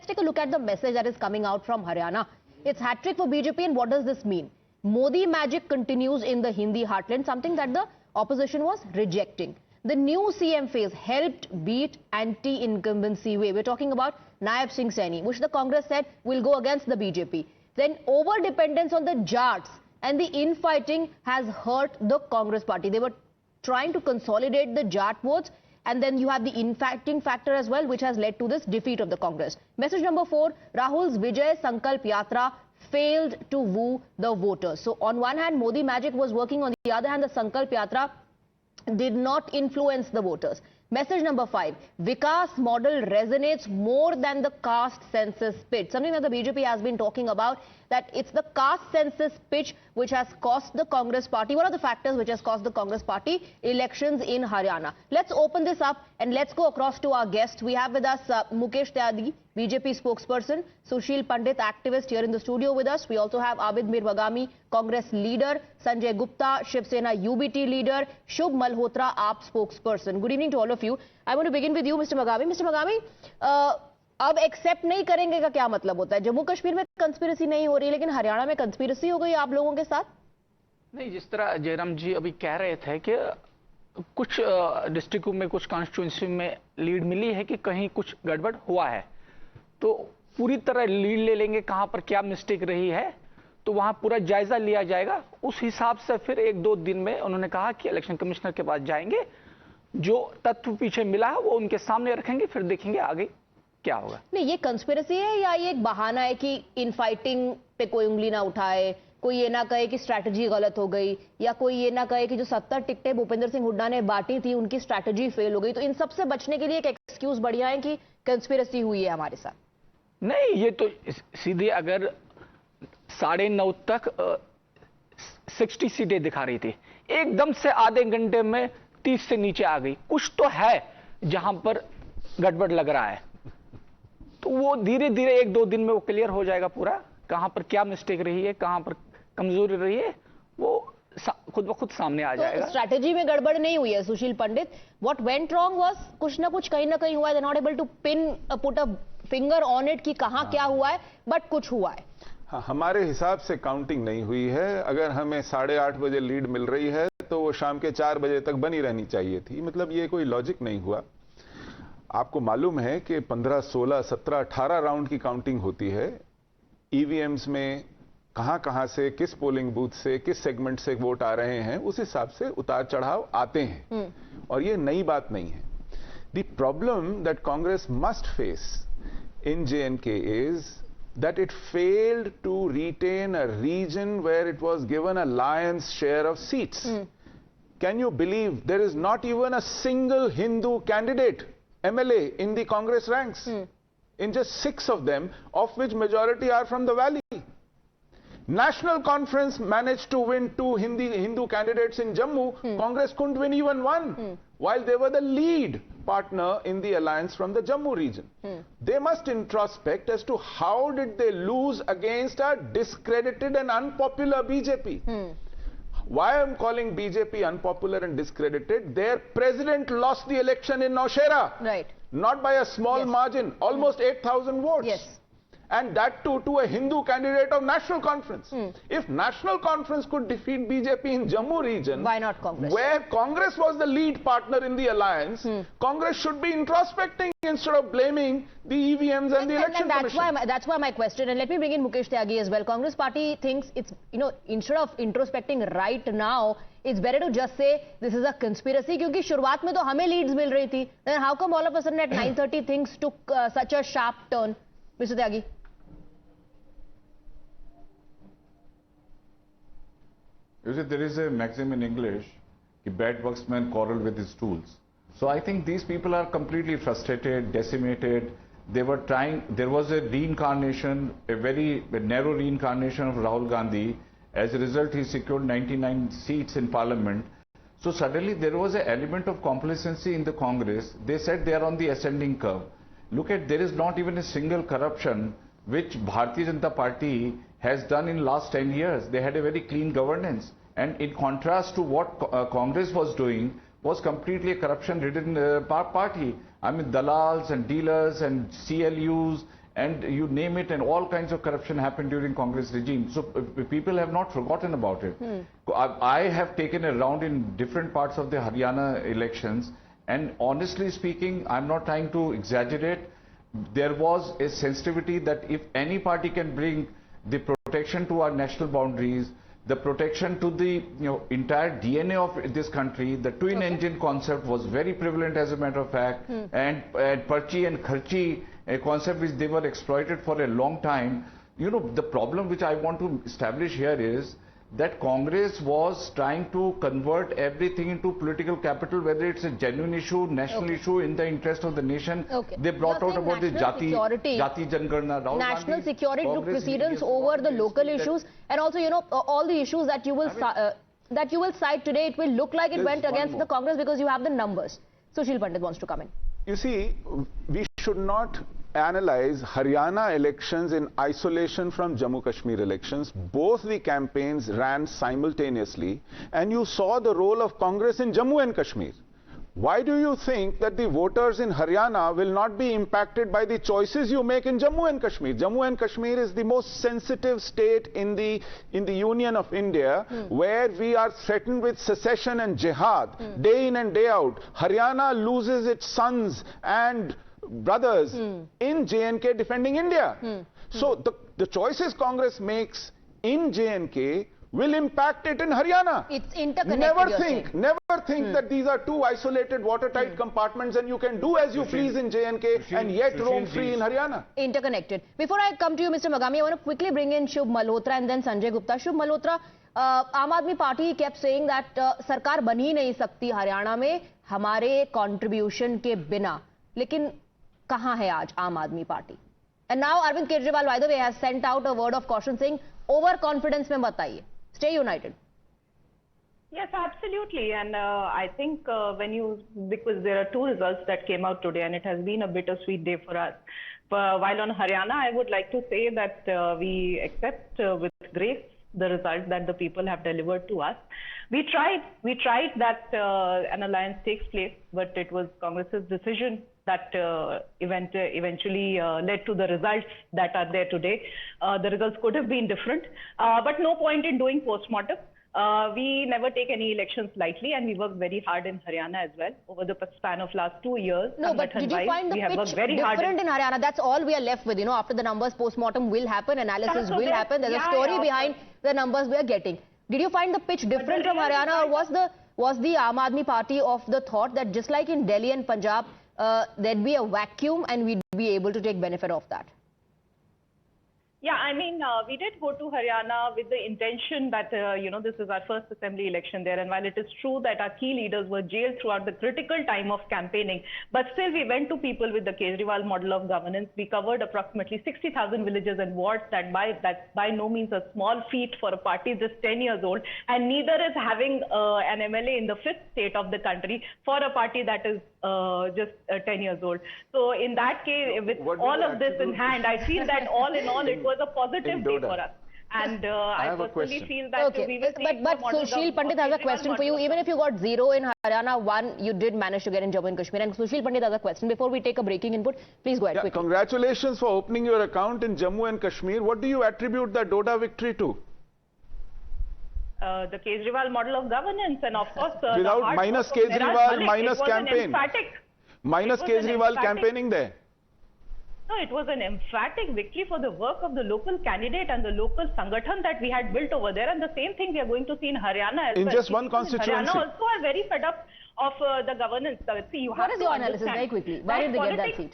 let's take a look at the message that is coming out from Haryana. It's hat-trick for BJP, and what does this mean? Modi magic continues in the Hindi heartland, something that the opposition was rejecting. The new CM phase helped beat anti-incumbency wave. We're talking about Naib Singh Saini, which the Congress said will go against the BJP. Then over-dependence on the Jats and the infighting has hurt the Congress party. They were trying to consolidate the Jat votes, and then you have the infighting factor as well, which has led to this defeat of the Congress. Message number 4, Rahul's Vijay Sankalp Yatra failed to woo the voters. So on one hand, Modi magic was working. On the other hand, the Sankalp Yatra did not influence the voters. Message number 5, Vikas model resonates more than the caste census pitch. Something that the BJP has been talking about, that it's the caste census pitch which has cost the Congress party. What are the factors which has cost the Congress party elections in Haryana? Let's open this up and let's go across to our guest. We have with us Mukesh Tyagi, BJP spokesperson, Sushil Pandit, activist, here in the studio with us. We also have Abid Mir Bagami, Congress leader, Sanjay Gupta, Shiv Sena UBT leader, Shubh Malhotra, AAP spokesperson. Good evening to all of you. I want to begin with you, Mr. Bagami. Mr. Bagami, अब accept नहीं करेंगे का क्या मतलब होता है? जम्मू कश्मीर में conspiracy नहीं हो रही, लेकिन हरियाणा में कंस्पिरेसी हो गई आप लोगों के साथ? नहीं, जिस तरह जयराम जी अभी कह रहे थे कि कुछ डिस्ट्रिक्ट में, कुछ कॉन्स्टिट्यूंसी में लीड मिली है कि कहीं कुछ गड़बड़ हुआ है, तो पूरी तरह लीड ले लेंगे, कहां पर क्या मिस्टेक रही है तो वहां पूरा जायजा लिया जाएगा। उस हिसाब से फिर 1-2 दिन में उन्होंने कहा कि इलेक्शन कमिश्नर के पास जाएंगे, जो तथ्य पीछे मिला है वो उनके सामने रखेंगे, फिर देखेंगे आगे क्या होगा। नहीं, ये कंस्पिरेसी है या ये एक बहाना है कि इनफाइटिंग पे कोई उंगली ना उठाए, कोई ये ना कहे कि स्ट्रैटेजी गलत हो गई, या कोई ये ना कहे कि जो 70 टिकटें भूपेंद्र सिंह हुड्डा ने बांटी थी उनकी स्ट्रैटेजी फेल हो गई, तो इन सब से बचने के लिए एक एक्सक्यूज बढ़िया है कि कंस्पिरेसी हुई है हमारे साथ? नहीं, ये तो सीधे अगर 9:30 तक 60 सीटें दिखा रही थी, एकदम से आधे घंटे में 30 से नीचे आ गई। कुछ तो है जहां पर गड़बड़ लग रहा है, तो वो धीरे धीरे 1-2 दिन में वो क्लियर हो जाएगा पूरा, कहां पर क्या मिस्टेक रही है, कहां पर कमजोरी रही है, वो खुद ब खुद सामने आ जाएगा। स्ट्रैटेजी में गड़बड़ नहीं हुई है Sushil Pandit. What went wrong was कुछ ना कुछ कहीं ना कहीं हुआ है। They not able to put a finger on it कि कहां क्या हुआ है, बट कुछ हुआ है। हाँ, हमारे हिसाब से काउंटिंग नहीं हुई है। अगर हमें 8:30 बजे लीड मिल रही है तो वो शाम के 4 बजे तक बनी रहनी चाहिए थी। मतलब ये कोई लॉजिक नहीं हुआ। आपको मालूम है कि 15, 16, 17, 18 राउंड की काउंटिंग होती है। ईवीएम्स में कहां से, किस पोलिंग बूथ से, किस सेगमेंट से वोट आ रहे हैं, उस हिसाब से उतार चढ़ाव आते हैं, और ये नई बात नहीं है। The problem that Congress must face in J&K is that it failed to retain a region where it was given a lion's share of seats. Can you believe there is not even a single Hindu candidate, MLA, in the Congress ranks? In just 6 of them, of which majority are from the valley. National Conference managed to win 2 Hindu candidates in Jammu. Congress couldn't win even one, while they were the lead partner in the alliance from the Jammu region. They must introspect as to how did they lose against a discredited and unpopular BJP. Why I'm calling BJP unpopular and discredited? Their president lost the election in Nowshera. Right. Not by a small margin, almost 8,000 votes. Yes. And that too to a Hindu candidate of National Conference. If National Conference could defeat BJP in Jammu region, why not Congress? Where Congress was the lead partner in the alliance, Congress should be introspecting instead of blaming the EVMs and the election commission. That's why my question, and let me bring in Mukesh Tyagi as well. Congress party thinks it's, instead of introspecting right now, it's better to just say this is a conspiracy, क्योंकि शुरुआत में तो हमें leads मिल रही थी. Then how come all of a sudden at 9:30 things took such a sharp turn? Mr. Tyagi. You see, there is a maxim in English, a bad workman quarrel with his tools. So I think these people are completely frustrated, decimated. They were trying, there was a reincarnation, a very narrow reincarnation of Rahul Gandhi. As a result, he secured 99 seats in parliament. So suddenly there was an element of complacency in the Congress. They said they are on the ascending curve. Look at, there is not even a single corruption which Bharatiya Janata Party has done in last 10 years. They had a very clean governance. And in contrast to what Congress was doing, was completely a corruption-ridden party. I mean, dalals and dealers and CLUs and you name it, and all kinds of corruption happened during Congress regime. So people have not forgotten about it. I have taken a round in different parts of the Haryana elections, and honestly speaking, I'm not trying to exaggerate. There was a sensitivity that if any party can bring the protection to our national boundaries, the protection to the entire DNA of this country, the twin engine concept was very prevalent, as a matter of fact, and Parchi and Kharchi, a concept which they were exploited for a long time. The problem which I want to establish here is that Congress was trying to convert everything into political capital, whether it's a genuine issue, national issue, in the interest of the nation. They brought out about the Jati Jangarna. National security took precedence over the local issues, and also, all the issues that you will cite today, it will look like it went against the Congress because you have the numbers. Sushil Pandit wants to come in. You see, we should not analyze Haryana elections in isolation from Jammu Kashmir elections. Both the campaigns ran simultaneously, and you saw the role of Congress in Jammu and Kashmir. Why do you think that the voters in Haryana will not be impacted by the choices you make in Jammu and Kashmir? Jammu and Kashmir is the most sensitive state in the Union of India, where we are threatened with secession and jihad day in and day out. Haryana loses its sons and brothers in J&K defending India. So the choices Congress makes in J&K will impact it in Haryana. It's interconnected. Never think that these are two isolated watertight compartments and you can do as you please in J&K and yet roam free in Haryana. Interconnected. Before I come to you, Mr. Magami, I want to quickly bring in Shubh Malhotra and then Sanjay Gupta. Shubh Malhotra, Aam Aadmi Party kept saying that sarkar ban hi nahi sakti Haryana mein hamare contribution ke bina. Lekin kahan hai aaj Aam Aadmi Party? And now Arvind Kejriwal, by the way, has sent out a word of caution saying overconfidence mein bataiye. Stay united. Yes, absolutely. And I think because there are two results that came out today, and it has been a bittersweet day for us. While on Haryana, I would like to say that we accept with grace the results that the people have delivered to us. We tried that an alliance takes place, but it was Congress's decision that eventually led to the results that are there today. The results could have been different, but no point in doing post-mortem. We never take any elections lightly, and we worked very hard in Haryana as well over the span of last 2 years. No, but did you find the pitch different in Haryana? That's all we are left with. After the numbers, post-mortem will happen, analysis will happen. There's a story behind the numbers we are getting. Did you find the pitch different from Haryana, or was the Aam Aadmi Party of the thought that just like in Delhi and Punjab, there'd be a vacuum and we'd be able to take benefit of that? Yeah, I mean, we did go to Haryana with the intention that, this is our first assembly election there. And while it is true that our key leaders were jailed throughout the critical time of campaigning, but still we went to people with the Kejriwal model of governance. We covered approximately 60,000 villages and wards. That's by no means a small feat for a party just 10 years old. And neither is having an MLA in the fifth state of the country for a party that is just 10 years old. So in that case, with all of this in hand, I feel that all in all, it was a positive day for us. And I personally feel that we will see. But Sushil Pandit has a question for you. Even if you got 0 in Haryana, 1 you did manage to get in Jammu and Kashmir. And Sushil Pandit has a question. Before we take a breaking input, please go ahead quickly. Congratulations for opening your account in Jammu and Kashmir. What do you attribute the Doda victory to? The Kejriwal model of governance, and of course without minus Kejriwal, minus campaign. Minus Kejriwal campaigning there. No, it was an emphatic victory for the work of the local candidate and the local Sangathan that we had built over there. And the same thing we are going to see in Haryana as well. In just one constituency. Haryana also are very fed up of the governance. See, what is your analysis very quickly? Why did they get that seat?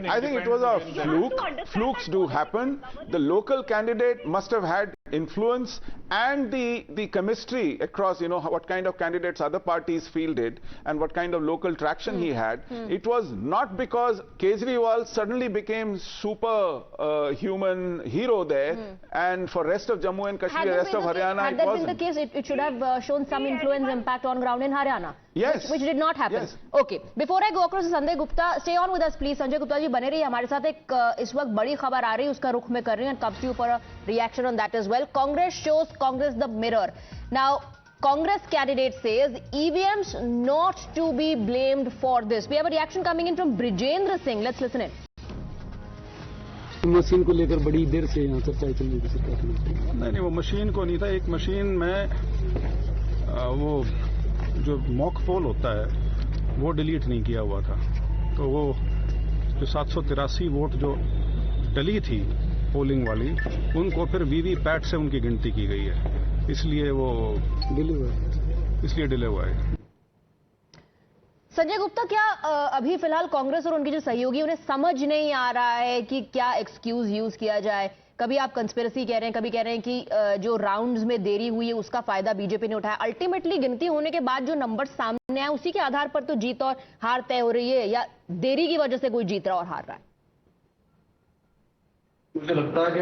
I think it was a fluke. Flukes do happen. The local candidate must have had influence, and the chemistry across, what kind of candidates other parties fielded and what kind of local traction he had. It was not because Kejriwal suddenly became superhuman hero there, and for rest of Jammu and Kashmir, rest of Haryana, it wasn't. Had that been the case, it should have shown some influence impact on ground in Haryana. Yes. Which did not happen. Yes. Okay. Before I go across to Sanjay Gupta, stay on with us please. Sanjay Gupta ji बने रहिए हमारे साथ. एक इस वक्त बड़ी खबर आ रही है, उसका रुख में कर रहे हैं, and comes to you for a reaction on that as well. Congress shows Congress the mirror. Now, Congress candidate says EVMs not to be blamed for this. We have a reaction coming in from Brijendra Singh. Let's listen in. Machine को लेकर बड़ी देर से यहाँ चर्चा चल रही थी सरकार में। नहीं, वो मशीन को नहीं था। एक मशीन में वो जो मॉक पोल होता है वो डिलीट नहीं किया हुआ था, तो वो जो 783 वोट जो डली थी पोलिंग वाली, उनको फिर वीवीपैट से उनकी गिनती की गई है, इसलिए वो डिले हुआ है। संजय गुप्ता, क्या अभी फिलहाल कांग्रेस और उनके जो सहयोगी उन्हें समझ नहीं आ रहा है कि क्या एक्सक्यूज यूज किया जाए? कभी आप कंस्पिरेसी कह रहे हैं, कभी कह रहे हैं कि जो राउंड्स में देरी हुई है उसका फायदा बीजेपी ने उठाया। अल्टीमेटली गिनती होने के बाद जो नंबर सामने आए उसी के आधार पर तो जीत और हार तय हो रही है, या देरी की वजह से कोई जीत रहा और हार रहा है? मुझे लगता है कि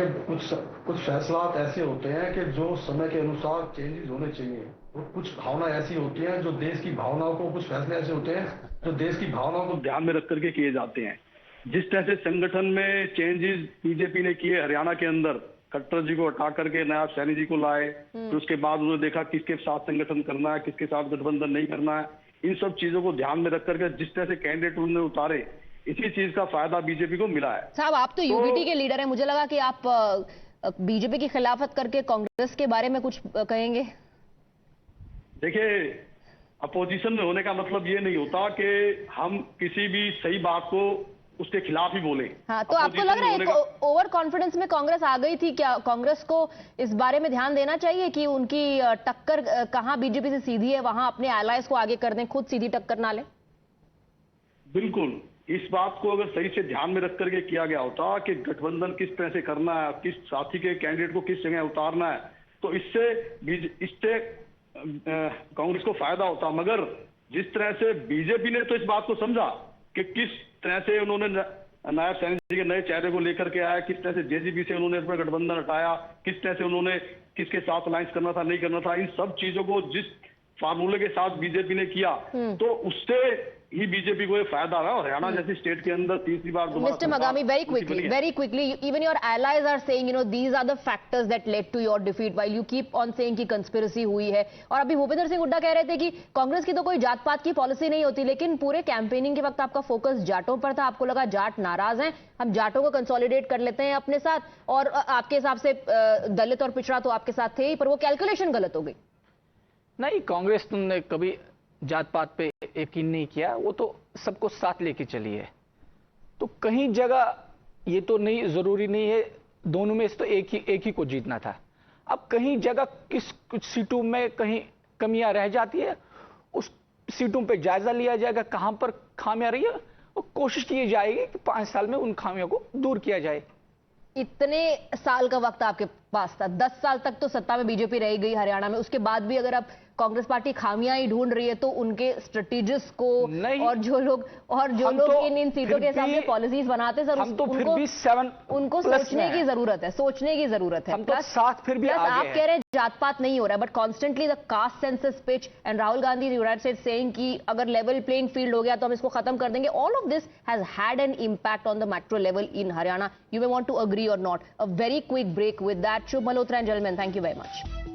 कुछ फैसलात ऐसे होते हैं कि जो समय के अनुसार चेंजेस होने चाहिए, और कुछ भावना ऐसी होती है जो देश की भावनाओं को, कुछ फैसले ऐसे होते हैं जो देश की भावनाओं को ध्यान में रख करके किए जाते हैं। जिस तरह से संगठन में चेंजेस बीजेपी ने किए हरियाणा के अंदर, खट्टर जी को हटा करके नायब सैनी जी को लाए, फिर उसके बाद उन्होंने देखा किसके साथ संगठन करना है, किसके साथ गठबंधन नहीं करना है, इन सब चीजों को ध्यान में रख करके जिस तरह से कैंडिडेट उन्होंने उतारे, इसी चीज का फायदा बीजेपी को मिला है। साहब, आप तो यूबीटी के लीडर हैं, मुझे लगा कि आप बीजेपी की खिलाफत करके कांग्रेस के बारे में कुछ कहेंगे। देखिए, अपोजिशन में होने का मतलब ये नहीं होता कि हम किसी भी सही बात को उसके खिलाफ ही बोले। हाँ, तो आपको लग रहा है ओवर कॉन्फिडेंस में कांग्रेस आ गई थी क्या? कांग्रेस को इस बारे में ध्यान देना चाहिए कि उनकी टक्कर कहां बीजेपी से सीधी है, वहां अपने एलायंस को आगे कर दें, खुद सीधी टक्कर ना लें। बिल्कुल, इस बात को अगर सही से ध्यान में रख करके किया गया होता कि गठबंधन किस तरह से करना है, किस साथी के कैंडिडेट को किस जगह उतारना है, तो इससे कांग्रेस को फायदा होता। मगर जिस तरह से बीजेपी ने तो इस बात को समझा कि किस तरह से उन्होंने नायब सैनी जी के नए चेहरे को लेकर के आया, किस तरह से जेजेपी से उन्होंने अपना गठबंधन हटाया, किस तरह से उन्होंने किसके साथ अलायंस करना था, नहीं करना था, इन सब चीजों को जिस फार्मूले के साथ बीजेपी ने किया, तो उससे ही बीजेपी को ये फायदा रहा। और हरियाणा जैसी स्टेट के अंदर तीसरी बार mister मगामी, very quickly, even your allies are saying, these are the factors that led to your defeat, while you keep on saying कि conspiracy हुई है। और अभी भूपेंद्र सिंह हुड्डा कह रहे थे कि कांग्रेस की तो कोई जात पात की पॉलिसी नहीं होती, लेकिन पूरे कैंपेनिंग के वक्त आपका फोकस जाटों पर था। आपको लगा जाट नाराज हैं, हम जाटों को कंसोलिडेट कर लेते हैं अपने साथ, और आपके हिसाब से दलित और पिछड़ा तो आपके साथ थे ही, पर वो कैलकुलेशन गलत हो गई। नहीं, कांग्रेस तुमने कभी जात पात पे यकीन नहीं किया, वो तो सबको साथ लेके चली है। तो कहीं जगह ये तो नहीं, जरूरी नहीं है दोनों में से तो एक ही को जीतना था। अब कहीं जगह कुछ सीटों में कहीं कमियां रह जाती है, उस सीटों पे जायजा लिया जाएगा, कहां पर खामियां रही है, और कोशिश की जाएगी कि 5 साल में उन खामियों को दूर किया जाए। इतने साल का वक्त आपके पास था, 10 साल तक तो सत्ता में बीजेपी रह गई हरियाणा में, उसके बाद भी अगर आप कांग्रेस पार्टी खामियां ही ढूंढ रही है, तो उनके स्ट्रेटेजिस्ट को और जो लोग तो इन सीटों के सामने पॉलिसीज बनाते सर, उनको सोचने की जरूरत है, हम तो साथ फिर भी आगे आप कह रहे हैं जात पात नहीं हो रहा है, but constantly the caste census pitch and Rahul Gandhi United states saying कि अगर लेवल प्लेइंग फील्ड हो गया तो हम इसको खत्म कर देंगे। All of this has had an impact on the macro level in Haryana. You may want to agree or not. A very quick break with that. Shubh Malhotra and gentleman, thank you very much.